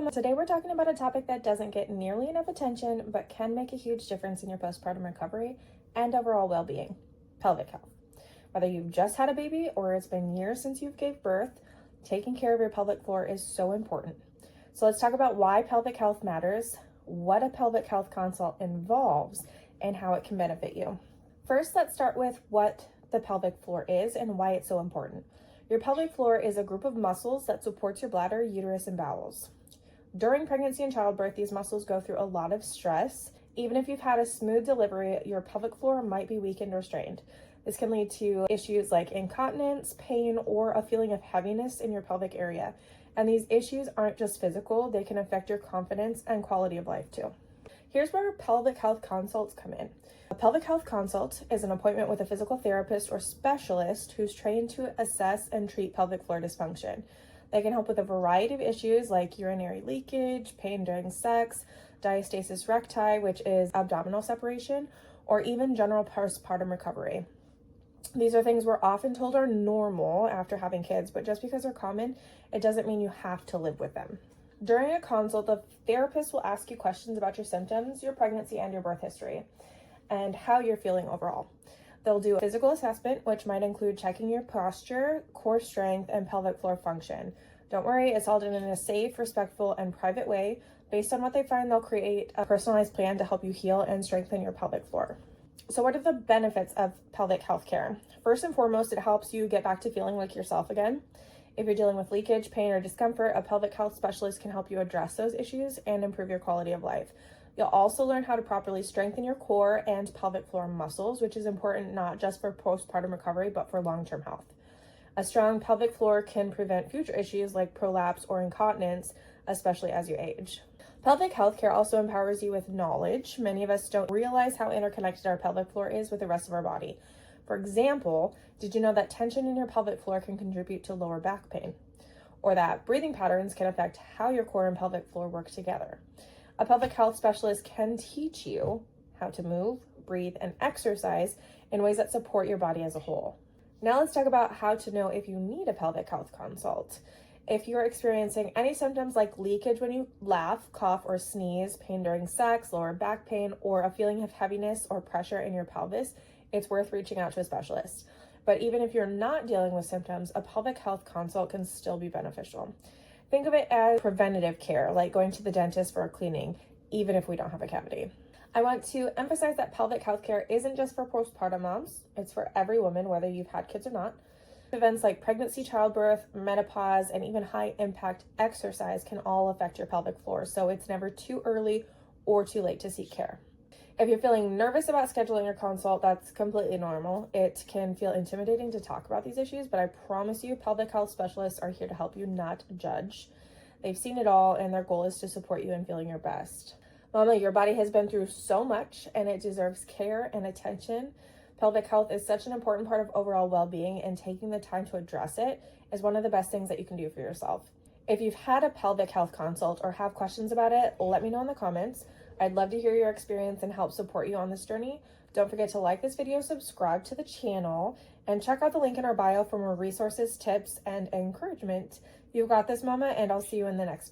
Welcome! Today we're talking about a topic that doesn't get nearly enough attention but can make a huge difference in your postpartum recovery and overall well-being: pelvic health. Whether you've just had a baby or it's been years since you gave birth, taking care of your pelvic floor is so important. So let's talk about why pelvic health matters, what a pelvic health consult involves, and how it can benefit you. First, let's start with what the pelvic floor is and why it's so important. Your pelvic floor is a group of muscles that supports your bladder, uterus, and bowels. During pregnancy and childbirth, these muscles go through a lot of stress. Even if you've had a smooth delivery, your pelvic floor might be weakened or strained. This can lead to issues like incontinence, pain, or a feeling of heaviness in your pelvic area. And these issues aren't just physical, they can affect your confidence and quality of life too. Here's where pelvic health consults come in. A pelvic health consult is an appointment with a physical therapist or specialist who's trained to assess and treat pelvic floor dysfunction. They can help with a variety of issues like urinary leakage, pain during sex, diastasis recti, which is abdominal separation, or even general postpartum recovery. These are things we're often told are normal after having kids, but just because they're common, it doesn't mean you have to live with them. During a consult, the therapist will ask you questions about your symptoms, your pregnancy, and your birth history, and how you're feeling overall. They'll do a physical assessment, which might include checking your posture, core strength, and pelvic floor function. Don't worry, it's all done in a safe, respectful, and private way. Based on what they find, they'll create a personalized plan to help you heal and strengthen your pelvic floor. So what are the benefits of pelvic health care? First and foremost, it helps you get back to feeling like yourself again. If you're dealing with leakage, pain, or discomfort, a pelvic health specialist can help you address those issues and improve your quality of life. You'll also learn how to properly strengthen your core and pelvic floor muscles, which is important not just for postpartum recovery, but for long-term health. A strong pelvic floor can prevent future issues like prolapse or incontinence, especially as you age. Pelvic health care also empowers you with knowledge. Many of us don't realize how interconnected our pelvic floor is with the rest of our body. For example, did you know that tension in your pelvic floor can contribute to lower back pain? Or that breathing patterns can affect how your core and pelvic floor work together? A pelvic health specialist can teach you how to move, breathe, and exercise in ways that support your body as a whole. Now let's talk about how to know if you need a pelvic health consult. If you're experiencing any symptoms like leakage when you laugh, cough, or sneeze, pain during sex, lower back pain, or a feeling of heaviness or pressure in your pelvis, it's worth reaching out to a specialist. But even if you're not dealing with symptoms, a pelvic health consult can still be beneficial. Think of it as preventative care, like going to the dentist for a cleaning, even if we don't have a cavity. I want to emphasize that pelvic health care isn't just for postpartum moms, it's for every woman, whether you've had kids or not. Events like pregnancy, childbirth, menopause, and even high impact exercise can all affect your pelvic floor, so it's never too early or too late to seek care. If you're feeling nervous about scheduling a consult, that's completely normal. It can feel intimidating to talk about these issues, but I promise you, pelvic health specialists are here to help you, not judge. They've seen it all, and their goal is to support you in feeling your best. Mama, your body has been through so much, and it deserves care and attention. Pelvic health is such an important part of overall well-being, and taking the time to address it is one of the best things that you can do for yourself. If you've had a pelvic health consult or have questions about it, let me know in the comments. I'd love to hear your experience and help support you on this journey. Don't forget to like this video, subscribe to the channel, and check out the link in our bio for more resources, tips, and encouragement. You've got this, Mama, and I'll see you in the next video.